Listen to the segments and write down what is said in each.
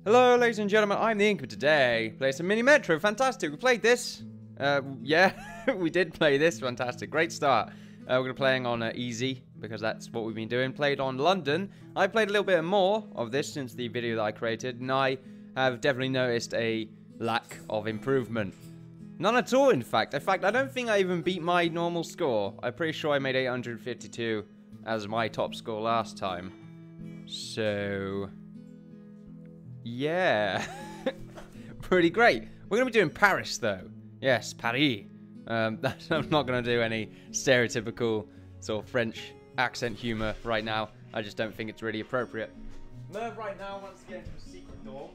Hello, ladies and gentlemen, I'm the Innkeeper today. Play some Mini Metro, fantastic. We played this. Yeah, we did play this, fantastic. Great start. We're going to be playing on easy, because that's what we've been doing. Played on London. I played a little bit more of this since the video that I created, and I have definitely noticed a lack of improvement. None at all, in fact. In fact, I don't think I even beat my normal score. I'm pretty sure I made 852 as my top score last time. So... yeah. Pretty great. We're going to be doing Paris, though. Yes, Paris. I'm not going to do any stereotypical sort of French accent humor right now. I just don't think it's really appropriate. Merv right now wants to get into a secret door.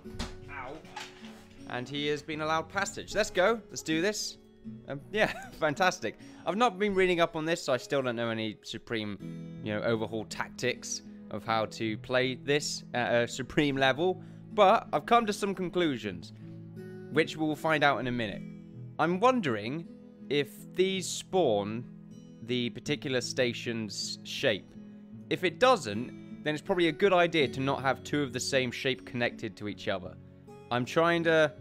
Ow. And he has been allowed passage. Let's go. Let's do this. Yeah, fantastic. I've not been reading up on this, so I still don't know any supreme, overhaul tactics of how to play this at a supreme level. But I've come to some conclusions, which we'll find out in a minute. I'm wondering if these spawn the particular station's shape. If it doesn't, then it's probably a good idea to not have two of the same shape connected to each other. I'm trying to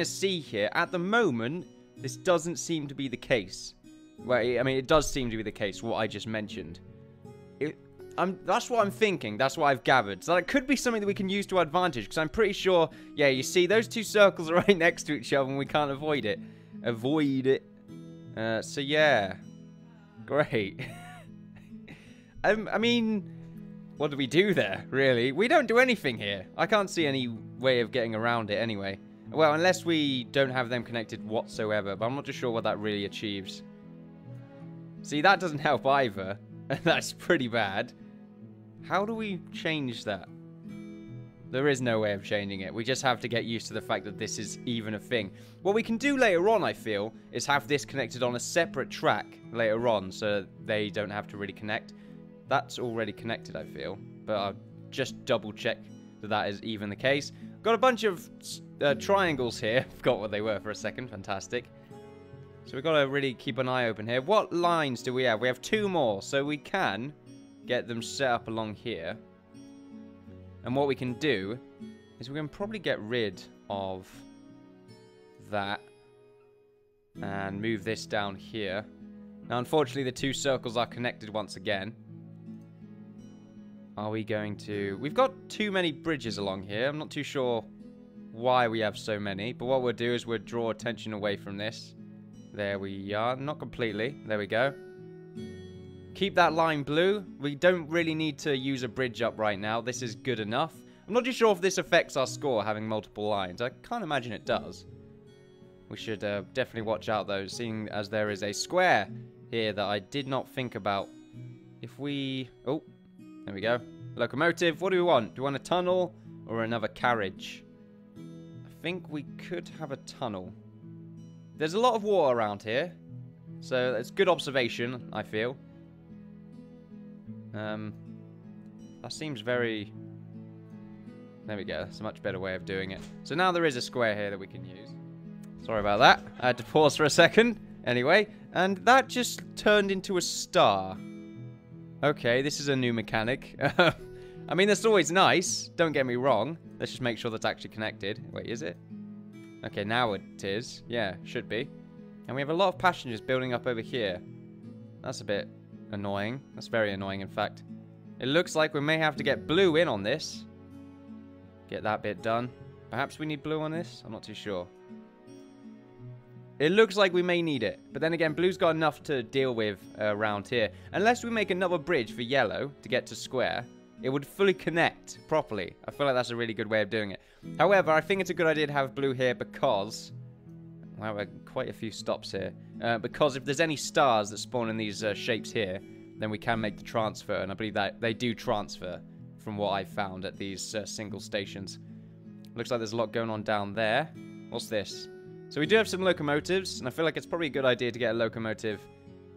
see here. At the moment, this doesn't seem to be the case. Well, I mean, it does seem to be the case, what I just mentioned. That's what I'm thinking. That's what I've gathered. So that could be something that we can use to our advantage, because I'm pretty sure, yeah, you see, those two circles are right next to each other, and we can't avoid it. So, yeah. Great. I mean, what do we do there, really? We don't do anything here. I can't see any way of getting around it anyway. Well, unless we don't have them connected whatsoever, but I'm not too sure what that really achieves. See, that doesn't help either. That's pretty bad. How do we change that? There is no way of changing it. We just have to get used to the fact that this is even a thing. What we can do later on, I feel, is have this connected on a separate track later on, so they don't have to really connect. That's already connected, I feel. But I'll just double check that that is even the case. Got a bunch of triangles here. Forgot what they were for a second. Fantastic. So we've got to really keep an eye open here. What lines do we have? We have two more, so we can get them set up along here. And what we can do is we can probably get rid of that and move this down here. Now, unfortunately, the two circles are connected once again. Are we going to... We've got too many bridges along here. I'm not too sure why we have so many. But what we'll do is we'll draw attention away from this. There we are. Not completely. There we go. Keep that line blue. We don't really need to use a bridge up right now. This is good enough. I'm not too sure if this affects our score, having multiple lines. I can't imagine it does. We should definitely watch out, though, seeing as there is a square here that I did not think about. If we... Oh, there we go. Locomotive. What do we want? Do we want a tunnel or another carriage? I think we could have a tunnel. There's a lot of water around here, so it's good observation, I feel. That seems very... There we go. That's a much better way of doing it. So now there is a square here that we can use. Sorry about that. I had to pause for a second. Anyway, and that just turned into a star. Okay, this is a new mechanic. I mean, that's always nice. Don't get me wrong. Let's just make sure that's actually connected. Wait, is it? Okay, now it is. Yeah, should be. And we have a lot of passengers building up over here. That's a bit annoying. That's very annoying, in fact. It looks like we may have to get blue in on this. Get that bit done. Perhaps we need blue on this? I'm not too sure. It looks like we may need it. But then again, blue's got enough to deal with around here. Unless we make another bridge for yellow to get to square, it would fully connect properly. I feel like that's a really good way of doing it. However, I think it's a good idea to have blue here because... Wow, we're quite a few stops here. Because if there's any stars that spawn in these shapes here, then we can make the transfer. And I believe that they do transfer from what I found at these single stations. Looks like there's a lot going on down there. What's this? So we do have some locomotives, and I feel like it's probably a good idea to get a locomotive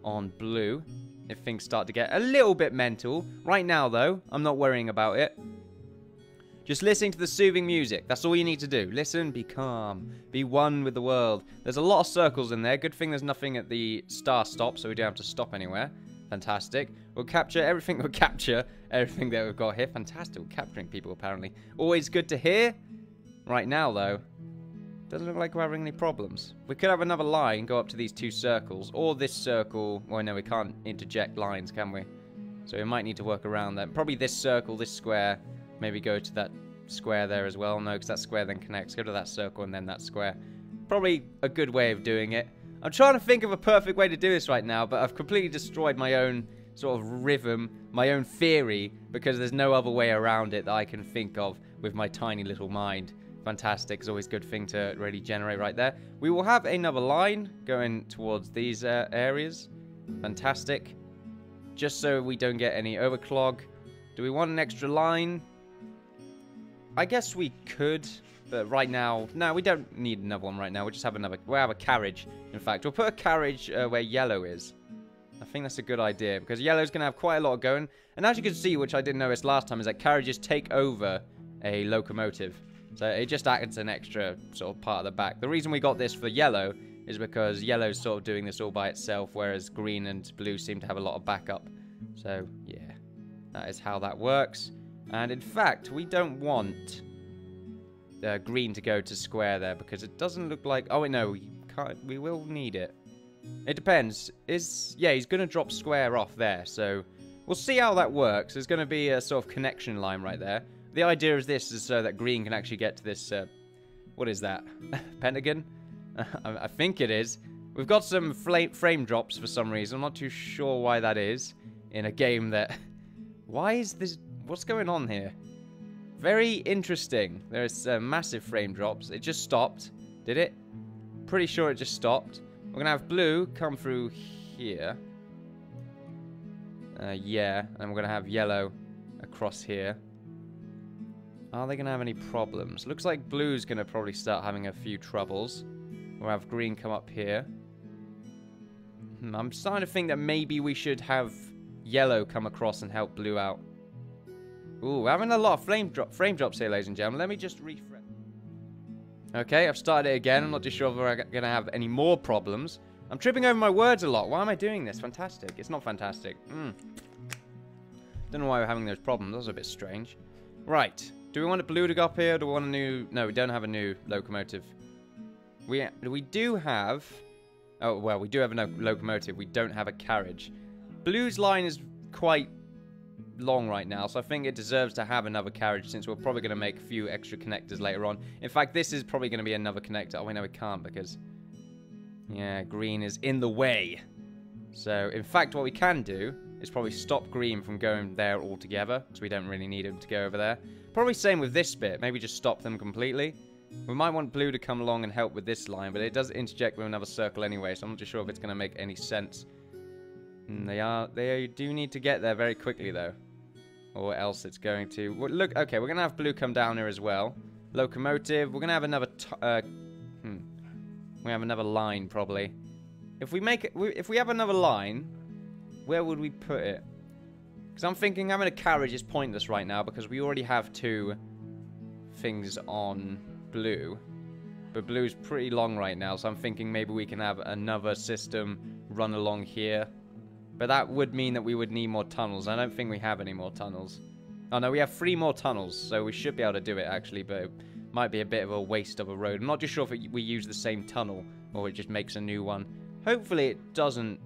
on blue if things start to get a little bit mental. Right now, though, I'm not worrying about it. Just listening to the soothing music. That's all you need to do. Listen, be calm, be one with the world. There's a lot of circles in there. Good thing there's nothing at the star stop, so we don't have to stop anywhere. Fantastic. We'll capture everything. We'll capture everything that we've got here. Fantastic. We're capturing people, apparently. Always good to hear. Right now, though, doesn't look like we're having any problems. We could have another line go up to these 2 circles, or this circle. Well, no, we can't interject lines, can we? So we might need to work around that. Probably this circle, this square, maybe go to that square there as well. No, because that square then connects. Go to that circle and then that square. Probably a good way of doing it. I'm trying to think of a perfect way to do this right now, but I've completely destroyed my own sort of rhythm, my own theory, because there's no other way around it that I can think of with my tiny little mind. Fantastic. It's always a good thing to really generate right there. We will have another line going towards these areas. Fantastic. Just so we don't get any overclog. Do we want an extra line? I guess we could, but right now, no, we don't need another one right now. We'll just have we'll have a carriage. In fact, we'll put a carriage where yellow is. I think that's a good idea, because yellow's going to have quite a lot going. And as you can see, which I didn't notice last time, is that carriages take over a locomotive. So it just acts as an extra sort of part of the back. The reason we got this for yellow is because yellow's sort of doing this all by itself, whereas green and blue seem to have a lot of backup. So, yeah, that is how that works. And in fact, we don't want green to go to square there, because it doesn't look like... Oh, wait, no, we will need it. It depends. Yeah, he's going to drop square off there, so we'll see how that works. There's going to be a sort of connection line right there. The idea is this is so that green can actually get to this... what is that? Pentagon? I think it is. We've got some frame drops for some reason. I'm not too sure why that is in a game that... Why is this... What's going on here? Very interesting. There's massive frame drops. It just stopped. Did it? Pretty sure it just stopped. We're going to have blue come through here. Yeah. And we're going to have yellow across here. Are they going to have any problems? Looks like blue's going to probably start having a few troubles. We'll have green come up here. I'm starting to think that maybe we should have yellow come across and help blue out. Ooh, we're having a lot of frame drops here, ladies and gentlemen. Let me just refresh. Okay, I've started it again. I'm not too sure if we're going to have any more problems. I'm tripping over my words a lot. Why am I doing this? Fantastic. It's not fantastic. Don't know why we're having those problems. That was a bit strange. Right. Do we want a blue to go up here? Do we want a new... No, we don't have a new locomotive. We do have... Oh, well, we do have a locomotive. We don't have a carriage. Blue's line is quite long right now, so I think it deserves to have another carriage, since we're probably going to make a few extra connectors later on. In fact, this is probably going to be another connector. Oh, wait, no, we can't, because... Yeah, green is in the way. So, in fact, what we can do is probably stop green from going there altogether, because we don't really need him to go over there. Probably same with this bit. Maybe just stop them completely. We might want blue to come along and help with this line, but it does interject with another circle anyway, so I'm not too sure if it's going to make any sense. They do need to get there very quickly, though. Or else it's going to... Well, look, okay, we're going to have blue come down here as well. Locomotive. We're going to have another... We have another line, probably. If we have another line, where would we put it? Because I'm thinking having a carriage is pointless right now, because we already have 2 things on blue. But blue's pretty long right now, so I'm thinking maybe we can have another system run along here. But that would mean that we would need more tunnels. I don't think we have any more tunnels. Oh no, we have 3 more tunnels, so we should be able to do it actually, but it might be a bit of a waste of a road. I'm not too sure if we use the same tunnel, or it just makes a new one. Hopefully it doesn't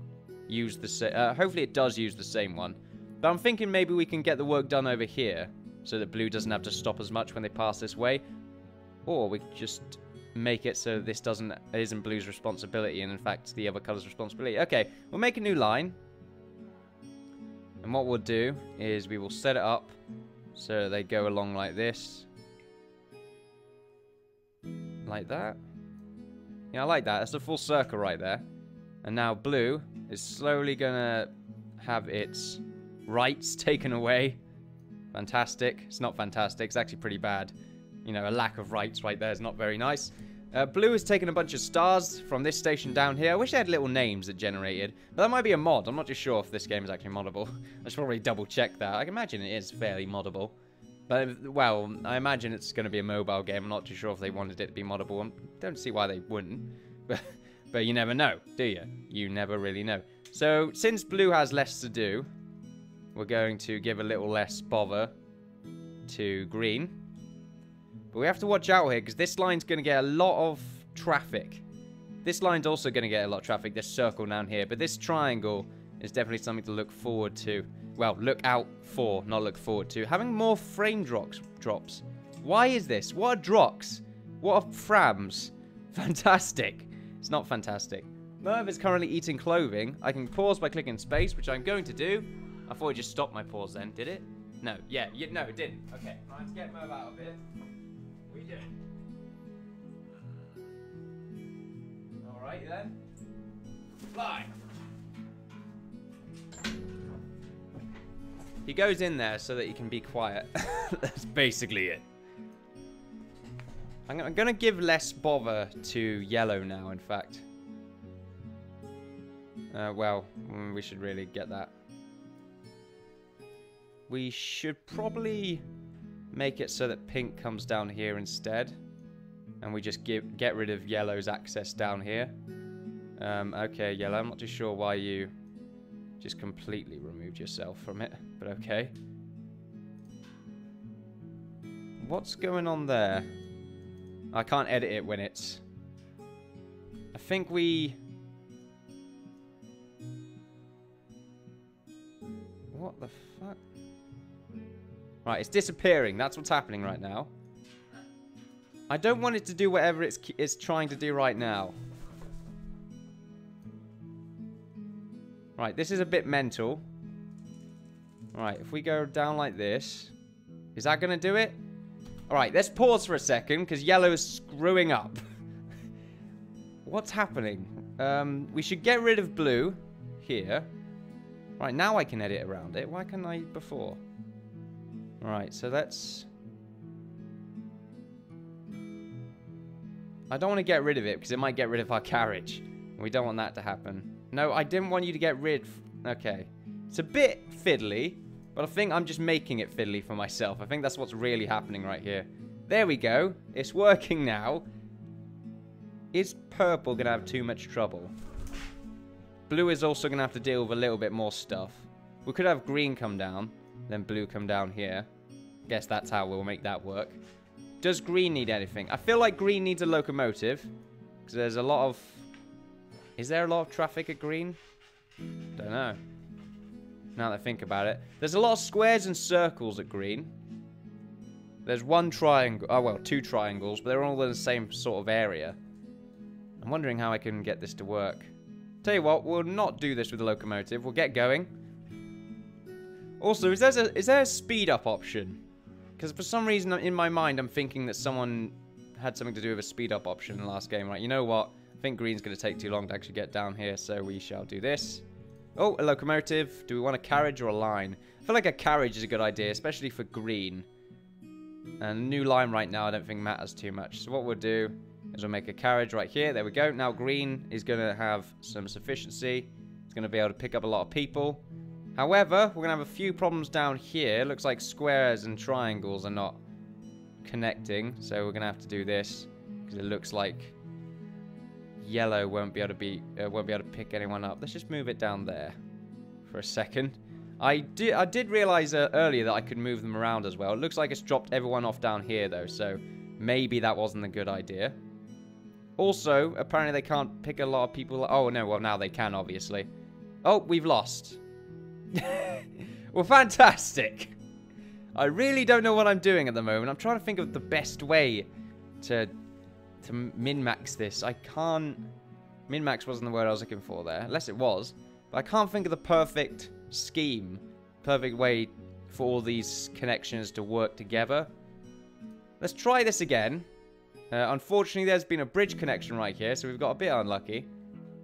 use the same... hopefully it does use the same one. But I'm thinking maybe we can get the work done over here, so that blue doesn't have to stop as much when they pass this way. Or we could just make it so this isn't blue's responsibility, and in fact the other colour's responsibility. Okay, we'll make a new line. And what we'll do is we will set it up so they go along like this. Like that. Yeah, I like that. That's a full circle right there. And now blue is slowly going to have its rights taken away. Fantastic. It's not fantastic. It's actually pretty bad. You know, a lack of rights right there is not very nice. Blue has taken a bunch of stars from this station down here. I wish they had little names that generated. But that might be a mod. I'm not too sure if this game is actually moddable. I should probably double check that. I can imagine it is fairly moddable. But, well, I imagine it's going to be a mobile game. I'm not too sure if they wanted it to be moddable. I don't see why they wouldn't. But you never know, do you? You never really know. So, since blue has less to do, we're going to give a little less bother to green. But we have to watch out here, because this line's going to get a lot of traffic. This line's also going to get a lot of traffic, this circle down here. But this triangle is definitely something to look forward to. Well, look out for, not look forward to. Having more frame drops. Why is this? What are drops? What are frams? Fantastic. It's not fantastic. Merv is currently eating clothing. I can pause by clicking space, which I'm going to do. I thought it just stopped my pause then. Did it? No. Yeah. No, it didn't. Okay. Right, let's get Merv out of here. We did. Alright then. Fly. He goes in there so that he can be quiet. That's basically it. I'm going to give less bother to yellow now, in fact. Well, we should really get that. We should probably make it so that pink comes down here instead. And we just get rid of yellow's access down here. Okay, yellow, I'm not too sure why you just completely removed yourself from it, but okay. What's going on there? I can't edit it when it's... I think we... What the fuck? Right, it's disappearing. That's what's happening right now. I don't want it to do whatever it's trying to do right now. Right, this is a bit mental. Right, if we go down like this... Is that going to do it? Alright, let's pause for a second, because yellow is screwing up. What's happening? We should get rid of blue here. Right, now I can edit around it. Why couldn't I before? Alright, so let's... I don't want to get rid of it, because it might get rid of our carriage. We don't want that to happen. No, I didn't want you to get rid... Okay. It's a bit fiddly, but I think I'm just making it fiddly for myself. I think that's what's really happening right here. There we go. It's working now. Is purple going to have too much trouble? Blue is also going to have to deal with a little bit more stuff. We could have green come down, then blue come down here. Guess that's how we'll make that work. Does green need anything? I feel like green needs a locomotive, because there's a lot of... Is there a lot of traffic at green? Don't know. Now that I think about it. There's a lot of squares and circles at green. There's one triangle. Oh, well, two triangles, but they're all in the same sort of area. I'm wondering how I can get this to work. Tell you what, we'll not do this with the locomotive. We'll get going. Also, is there a speed up option? Because for some reason in my mind, I'm thinking that someone had something to do with a speed up option in the last game. Right, you know what? I think green's going to take too long to actually get down here, so we shall do this. Oh, a locomotive. Do we want a carriage or a line? I feel like a carriage is a good idea, especially for green. And a new line right now I don't think matters too much. So what we'll do is we'll make a carriage right here. There we go. Now green is going to have some sufficiency. It's going to be able to pick up a lot of people. However, we're going to have a few problems down here. Looks like squares and triangles are not connecting. So we're going to have to do this, because it looks like yellow won't be able to pick anyone up. Let's just move it down there for a second. I did realize earlier that I could move them around as well. It looks like it's dropped everyone off down here though, so maybe that wasn't a good idea. Also, apparently they can't pick a lot of people. Oh no, well now they can obviously. Oh, we've lost. Well, fantastic. I really don't know what I'm doing at the moment. I'm trying to think of the best way to min-max this. I can't... Min-max wasn't the word I was looking for there. Unless it was. But I can't think of the perfect scheme. Perfect way for all these connections to work together. Let's try this again. Unfortunately, there's been a bridge connection right here, so we've got a bit unlucky.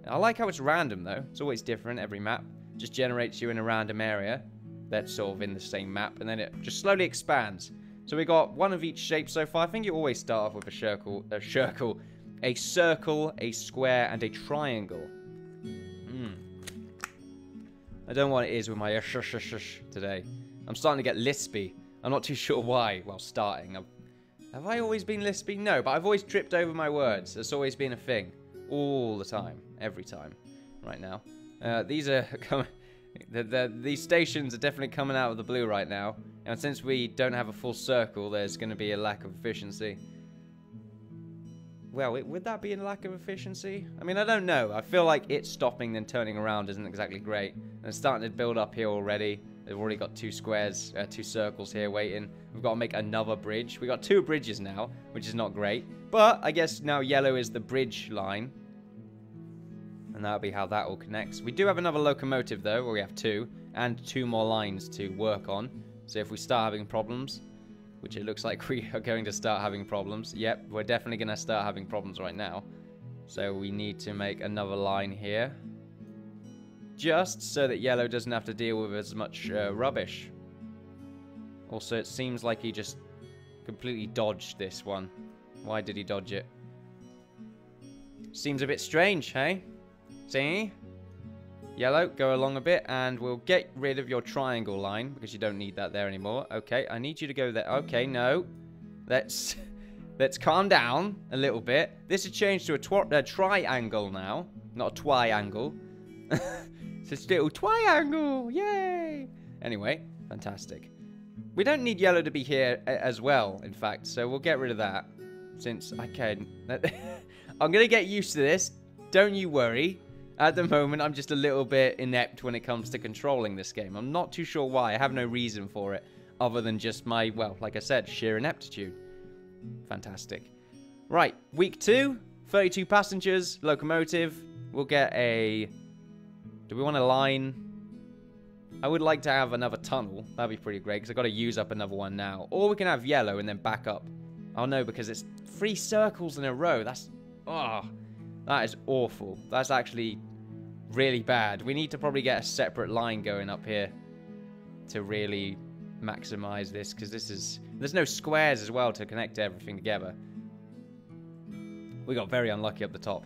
I like how it's random, though. It's always different, every map. Just generates you in a random area. That's sort of in the same map, and then it just slowly expands. So we got one of each shape so far. I think you always start off with a circle, a circle, a square, and a triangle. I don't know what it is with my today. I'm starting to get lispy. I'm not too sure why. Well, starting. Have I always been lispy? No, but I've always tripped over my words. It's always been a thing. All the time. Every time. Right now. These are... these stations are definitely coming out of the blue right now. And since we don't have a full circle, there's going to be a lack of efficiency. Well, would that be a lack of efficiency? I mean, I don't know. I feel like it stopping then turning around isn't exactly great. And it's starting to build up here already. They've already got 2 squares, 2 circles here waiting. We've got to make another bridge. We've got 2 bridges now, which is not great. But I guess now yellow is the bridge line. And that'll be how that all connects. We do have another locomotive, though, where we have 2. And 2 more lines to work on. So if we start having problems, which it looks like we are going to start having problems. Yep, we're definitely going to start having problems right now. So we need to make another line here. Just so that yellow doesn't have to deal with as much rubbish. Also, it seems like he just completely dodged this one. Why did he dodge it? Seems a bit strange, hey? See? Yellow, go along a bit, and we'll get rid of your triangle line, because you don't need that there anymore. Okay, I need you to go there. Okay, no. Let's calm down a little bit. This has changed to a triangle now. Not a twi-angle. It's a little triangle. Yay! Anyway, fantastic. We don't need yellow to be here as well, in fact, so we'll get rid of that. Since I can. I'm going to get used to this. Don't you worry. At the moment, I'm just a little bit inept when it comes to controlling this game. I'm not too sure why. I have no reason for it other than just my, well, like I said, sheer ineptitude. Fantastic. Right, week 2, 32 passengers, locomotive. We'll get a... Do we want a line? I would like to have another tunnel. That'd be pretty great, because I've got to use up another one now. Or we can have yellow and then back up. Oh, no, because it's 3 circles in a row. That's... Oh... That is awful. That's actually really bad. We need to probably get a separate line going up here to really maximize this, because this is... There's no squares as well to connect everything together. We got very unlucky up the top.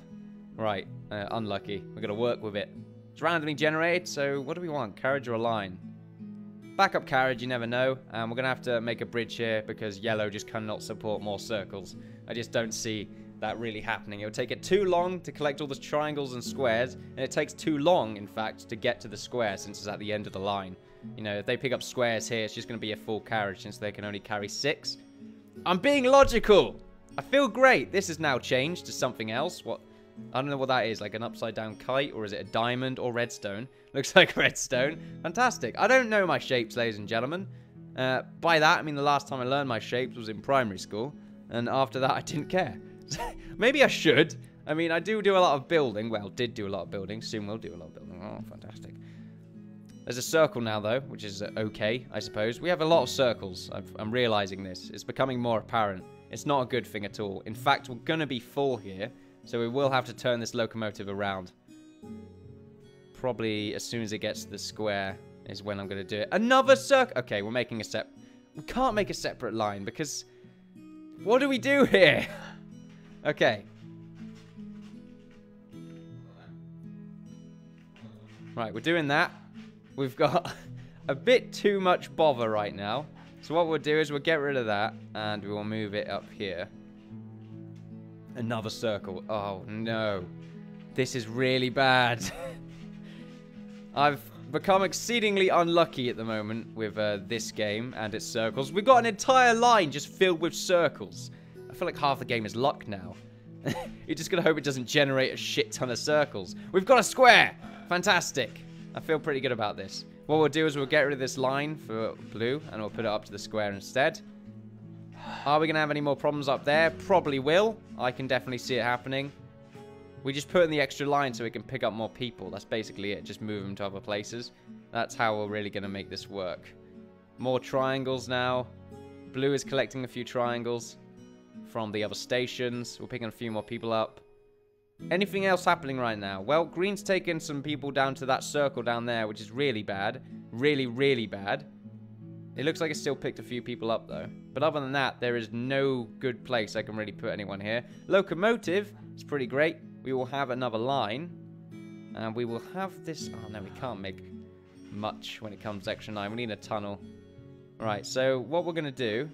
Right, unlucky. We're going to work with it. It's randomly generated, so what do we want? Carriage or a line? Backup carriage, you never know. And we're going to have to make a bridge here because yellow just cannot support more circles. I just don't see that really happening. It would take it too long to collect all the triangles and squares, and it takes too long, in fact, to get to the square since it's at the end of the line. You know, if they pick up squares here, it's just going to be a full carriage since they can only carry 6. I'm being logical! I feel great. This has now changed to something else. What? I don't know what that is, like an upside down kite, or is it a diamond or redstone? Looks like redstone. Fantastic. I don't know my shapes, ladies and gentlemen. By that, I mean the last time I learned my shapes was in primary school, and after that I didn't care. Maybe I should. I mean, I do a lot of building. Well, did do a lot of building. Soon will do a lot of building. Oh, fantastic. There's a circle now, though, which is okay, I suppose. We have a lot of circles. I'm realizing this. It's becoming more apparent. It's not a good thing at all. In fact, we're going to be full here, so we will have to turn this locomotive around. Probably as soon as it gets to the square is when I'm going to do it. Another circle. Okay, we're making a we can't make a separate line because... What do we do here? Okay. Right, we're doing that. We've got a bit too much bother right now. So what we'll do is we'll get rid of that and we will move it up here. Another circle. Oh, no. This is really bad. I've become exceedingly unlucky at the moment with this game and its circles. We've got an entire line just filled with circles. I feel like half the game is luck now. You're just going to hope it doesn't generate a shit ton of circles. We've got a square! Fantastic. I feel pretty good about this. What we'll do is we'll get rid of this line for blue and we'll put it up to the square instead. Are we going to have any more problems up there? Probably will. I can definitely see it happening. We just put in the extra line so we can pick up more people. That's basically it. Just move them to other places. That's how we're really going to make this work. More triangles now. Blue is collecting a few triangles from the other stations. We're picking a few more people up. Anything else happening right now? Well, green's taken some people down to that circle down there, which is really bad. Really, really bad. It looks like it's still picked a few people up, though. But other than that, there is no good place I can really put anyone here. Locomotive is pretty great. We will have another line. And we will have this... Oh, no, we can't make much when it comes to extra 9. We need a tunnel. Right, so what we're going to do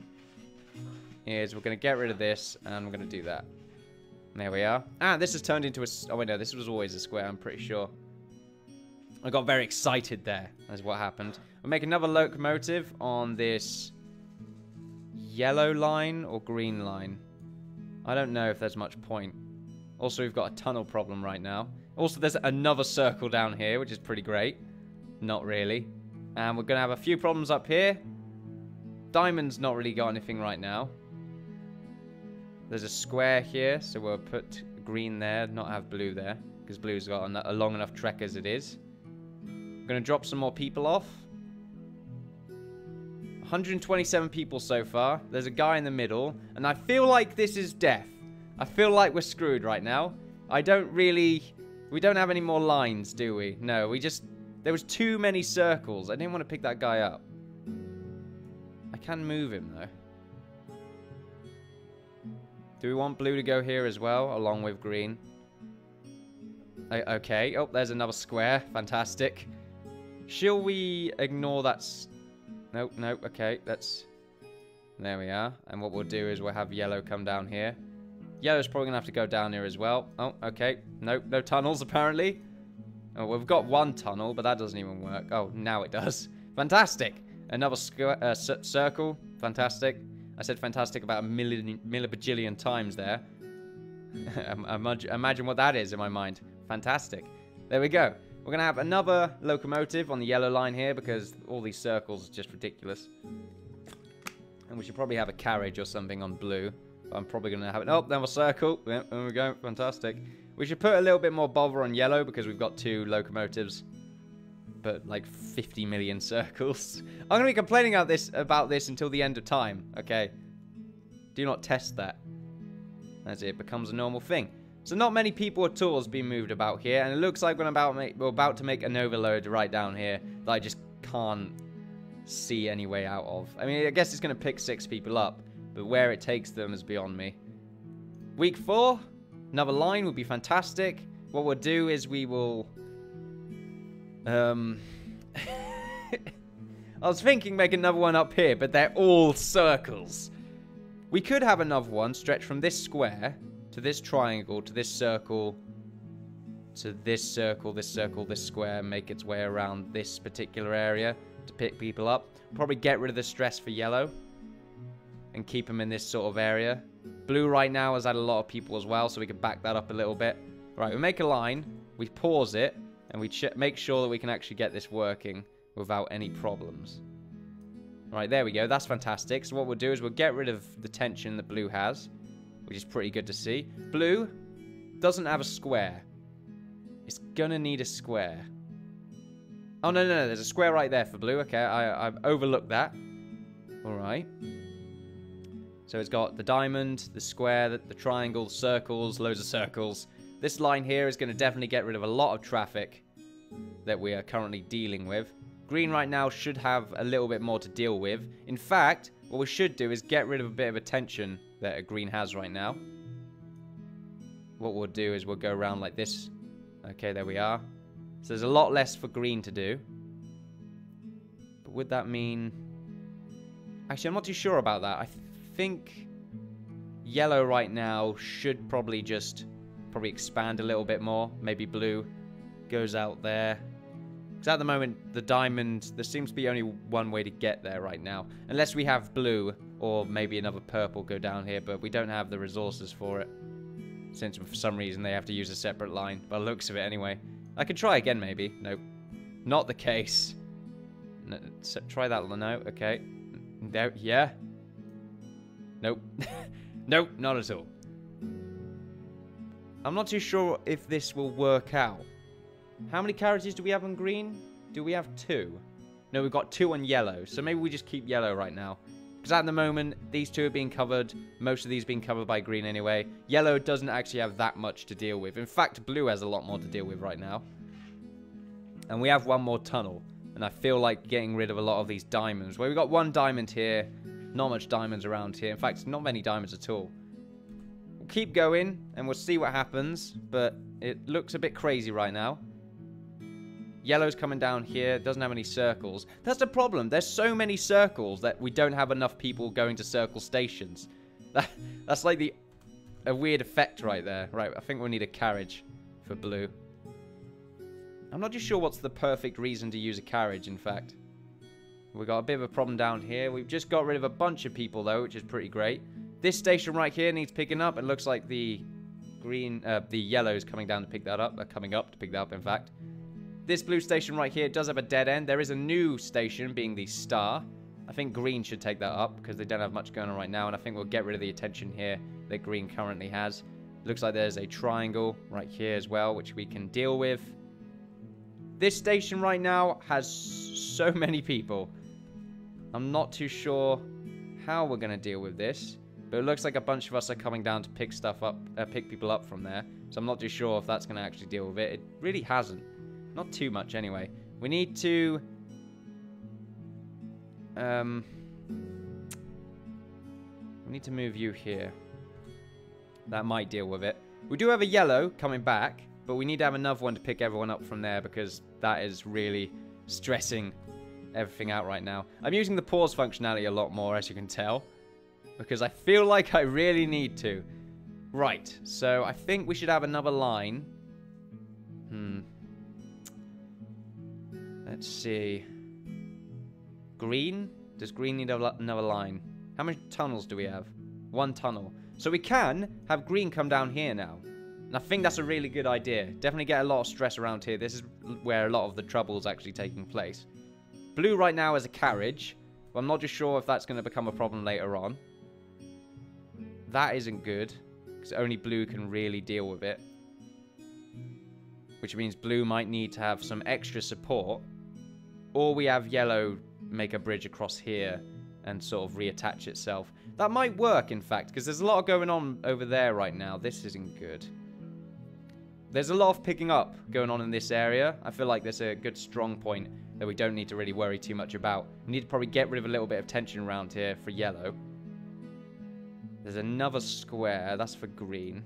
is we're going to get rid of this, and we're going to do that. There we are. Ah, this has turned into a... Oh, wait, no, this was always a square, I'm pretty sure. I got very excited there. That's what happened. We'll make another locomotive on this yellow line or green line. I don't know if there's much point. Also, we've got a tunnel problem right now. Also, there's another circle down here, which is pretty great. Not really. And we're going to have a few problems up here. Diamond's not really got anything right now. There's a square here, so we'll put green there, not have blue there. Because blue's got a long enough trek as it is. I'm going to drop some more people off. 127 people so far. There's a guy in the middle. And I feel like this is death. I feel like we're screwed right now. We don't have any more lines, do we? No, there was too many circles. I didn't want to pick that guy up. I can move him, though. Do we want blue to go here as well, along with green? Okay. Oh, there's another square. Fantastic. Shall we ignore that? Nope. Okay, there we are. And what we'll do is we'll have yellow come down here. Yellow's probably going to have to go down here as well. Oh, okay. Nope, no tunnels, apparently. Oh, we've got one tunnel, but that doesn't even work. Oh, now it does. Fantastic. Another circle. Fantastic. I said fantastic about a millibajillion times there. Imagine what that is in my mind. Fantastic. There we go. We're going to have another locomotive on the yellow line here because all these circles are just ridiculous. And we should probably have a carriage or something on blue. But I'm probably going to have it. Oh, another circle. Yeah, there we go. Fantastic. We should put a little bit more bother on yellow because we've got 2 locomotives. But like 50 million circles. I'm going to be complaining about this until the end of time. Okay. Do not test that. As it becomes a normal thing. So not many people at all has been moved about here. And it looks like we're about to make an overload right down here. That I just can't see any way out of. I mean, I guess it's going to pick 6 people up. But where it takes them is beyond me. Week 4. Another line would be fantastic. What we'll do is we will... I was thinking make another one up here, but they're all circles. We could have another one stretch from this square to this triangle to this circle to this circle, this circle, this square, make its way around this particular area to pick people up. Probably get rid of the stress for yellow and keep them in this sort of area. Blue right now has had a lot of people as well, so we can back that up a little bit. Right, we make a line, we pause it, and we make sure that we can actually get this working without any problems. Right, there we go. That's fantastic. So what we'll do is we'll get rid of the tension that blue has, which is pretty good to see. Blue doesn't have a square. It's gonna need a square. Oh, no. There's a square right there for blue. Okay, I've overlooked that. All right. So it's got the diamond, the square, the triangle, circles, loads of circles. This line here is going to definitely get rid of a lot of traffic that we are currently dealing with. Green right now should have a little bit more to deal with. In fact, what we should do is get rid of a bit of a tension that a green has right now. What we'll do is we'll go around like this. Okay, there we are. So there's a lot less for green to do. But would that mean... Actually, I'm not too sure about that. I think yellow right now should probably just... expand a little bit more. Maybe blue goes out there. Because at the moment, the diamond, there seems to be only one way to get there right now. Unless we have blue or maybe another purple go down here, but we don't have the resources for it. Since for some reason they have to use a separate line. By the looks of it anyway. I could try again maybe. Nope. Not the case. No, so try that one. No, okay. No, yeah. Nope. Nope, not at all. I'm not too sure if this will work out. How many carriages do we have on green? Do we have 2? No, we've got 2 on yellow. So maybe we just keep yellow right now. Because at the moment, these 2 are being covered. Most of these being covered by green anyway. Yellow doesn't actually have that much to deal with. In fact, blue has a lot more to deal with right now. And we have one more tunnel. And I feel like getting rid of a lot of these diamonds. Well, we've got 1 diamond here. Not much diamonds around here. In fact, not many diamonds at all. We'll keep going, and we'll see what happens. But it looks a bit crazy right now. Yellow's coming down here. Doesn't have any circles. That's the problem. There's so many circles that we don't have enough people going to circle stations. That's like a weird effect right there. Right, I think we'll need a carriage for blue. I'm not too sure what's the perfect reason to use a carriage, in fact. We've got a bit of a problem down here. We've just got rid of a bunch of people, though, which is pretty great. This station right here needs picking up. It looks like the yellow's coming down to pick that up. Coming up to pick that up, in fact. This blue station right here does have a dead end. There is a new station, being the star. I think green should take that up, because they don't have much going on right now. And I think we'll get rid of the attention here that green currently has. Looks like there's a triangle right here as well, which we can deal with. This station right now has so many people. I'm not too sure how we're going to deal with this. But it looks like a bunch of us are coming down to pick stuff up, pick people up from there. So I'm not too sure if that's going to actually deal with it. It really hasn't. Not too much anyway. We need to... we need to move you here. That might deal with it. We do have a yellow coming back, but we need to have another one to pick everyone up from there, because that is really stressing everything out right now. I'm using the pause functionality a lot more, as you can tell, because I feel like I really need to. Right, so I think we should have another line. Let's see. Green? Does green need another line? How many tunnels do we have? 1 tunnel. So we can have green come down here now. And I think that's a really good idea. Definitely get a lot of stress around here. This is where a lot of the trouble is actually taking place. Blue right now is a carriage. But I'm not just sure if that's going to become a problem later on. That isn't good, because only blue can really deal with it. Which means blue might need to have some extra support. Or we have yellow make a bridge across here and sort of reattach itself. That might work, in fact, because there's a lot going on over there right now. This isn't good. There's a lot of picking up going on in this area. I feel like there's a good strong point that we don't need to really worry too much about. We need to probably get rid of a little bit of tension around here for yellow. There's another square. That's for green.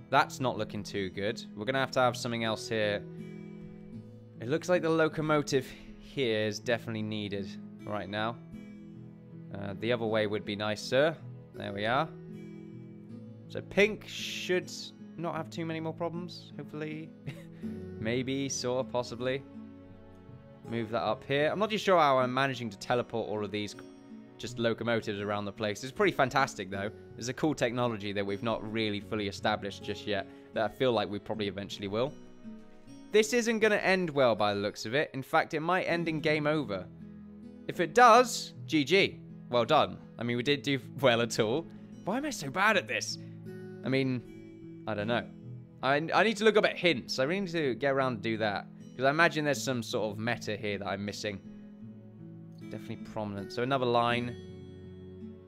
That's not looking too good. We're going to have something else here. It looks like the locomotive here is definitely needed right now. The other way would be nicer. There we are. So pink should not have too many more problems, hopefully. Maybe, sort of, possibly. Move that up here. I'm not too sure how I'm managing to teleport all of these just locomotives around the place. It's pretty fantastic, though. It's a cool technology that we've not really fully established just yet, that I feel like we probably eventually will. This isn't going to end well by the looks of it. In fact, it might end in game over. If it does, GG. Well done. I mean, we did do well at all. Why am I so bad at this? I mean, I don't know. I need to look up at hints. I really need to get around to do that. Because I imagine there's some sort of meta here that I'm missing. Definitely prominent. So another line.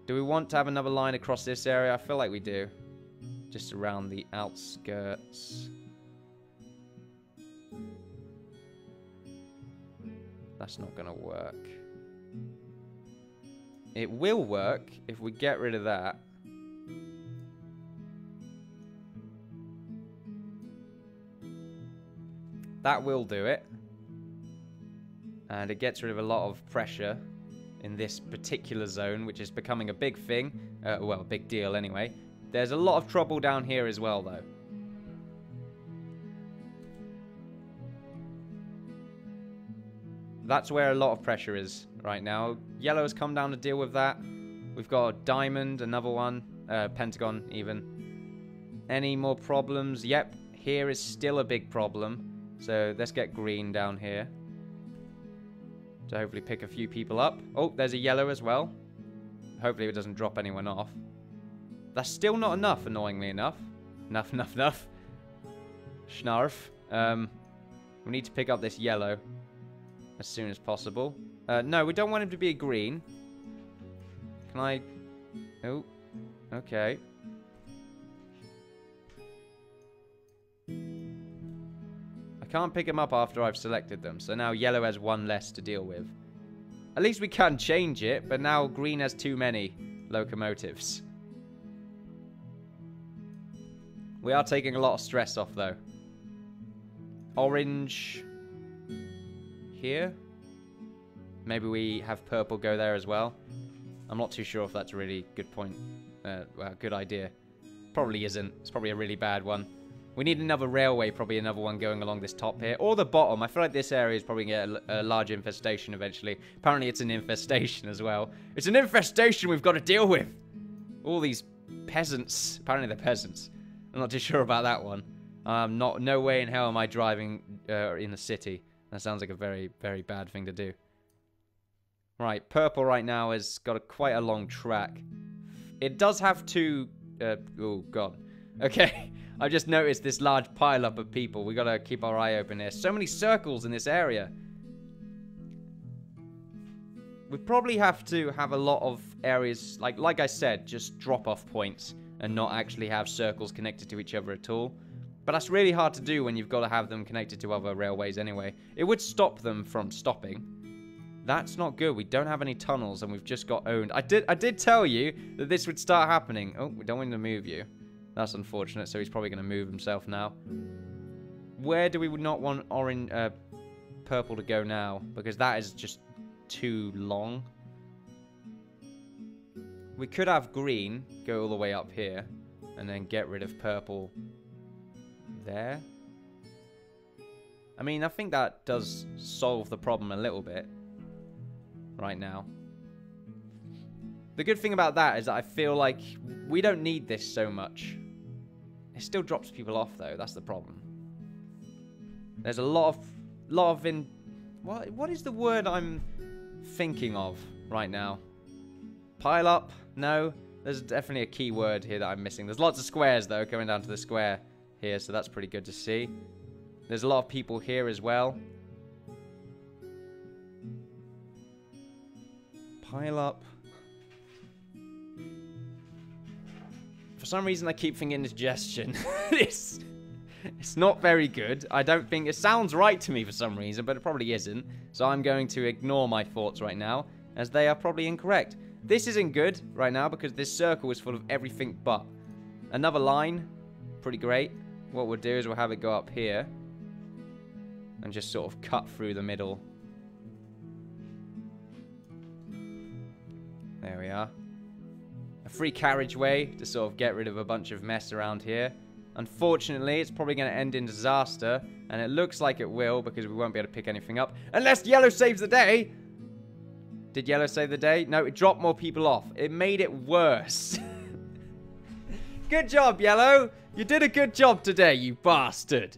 Do we want to have another line across this area? I feel like we do. Just around the outskirts. That's not going to work. It will work if we get rid of that. That will do it. And it gets rid of a lot of pressure in this particular zone, which is becoming a big thing. Well, a big deal anyway. There's a lot of trouble down here as well, though. That's where a lot of pressure is right now. Yellow has come down to deal with that. We've got a diamond, another one. Pentagon, even. Any more problems? Yep, here is still a big problem. So let's get green down here. To hopefully pick a few people up. Oh, there's a yellow as well. Hopefully it doesn't drop anyone off. That's still not enough, annoyingly enough. Enough. Schnarf. We need to pick up this yellow as soon as possible. No, we don't want him to be a green. Can I... Oh, okay. I can't pick him up after I've selected them, so now yellow has one less to deal with. At least we can change it, but now green has too many locomotives. We are taking a lot of stress off, though. Orange... here? Maybe we have purple go there as well. I'm not too sure if that's a really good point. Well, good idea. Probably isn't. It's probably a really bad one. We need another railway, probably another one going along this top here. Or the bottom. I feel like this area is probably going to get a large infestation eventually. Apparently it's an infestation as well. It's an infestation we've got to deal with. All these peasants. Apparently they're peasants. I'm not too sure about that one. No way in hell am I driving in the city. That sounds like a very, very bad thing to do. Right, purple right now has got quite a long track. It does have two... oh, God. Okay. I've just noticed this large pile-up of people. We gotta keep our eye open here. So many circles in this area. We probably have to have a lot of areas, like I said, just drop-off points and not actually have circles connected to each other at all. But that's really hard to do when you've got to have them connected to other railways anyway. It would stop them from stopping. That's not good. We don't have any tunnels and we've just got owned. I did tell you that this would start happening. Oh, we don't want to move you. That's unfortunate, so he's probably going to move himself now. Where do we not want orange, purple to go now? Because that is just too long. We could have green go all the way up here and then get rid of purple there. I mean, I think that does solve the problem a little bit right now. The good thing about that is that I feel like we don't need this so much. It still drops people off though, that's the problem. There's a lot of what is the word I'm thinking of right now? Pile up? No. There's definitely a key word here that I'm missing. There's lots of squares though going down to the square here, so that's pretty good to see. There's a lot of people here as well. Pile up. For some reason, I keep thinking indigestion. It's not very good. I don't think... It sounds right to me for some reason, but it probably isn't. So I'm going to ignore my thoughts right now, as they are probably incorrect. This isn't good right now, because this circle is full of everything but. Another line. Pretty great. What we'll do is we'll have it go up here. And just sort of cut through the middle. There we are. A free carriageway to sort of get rid of a bunch of mess around here. Unfortunately, it's probably going to end in disaster. And it looks like it will, because we won't be able to pick anything up. Unless yellow saves the day! Did yellow save the day? No, it dropped more people off. It made it worse. Good job, yellow! You did a good job today, you bastard!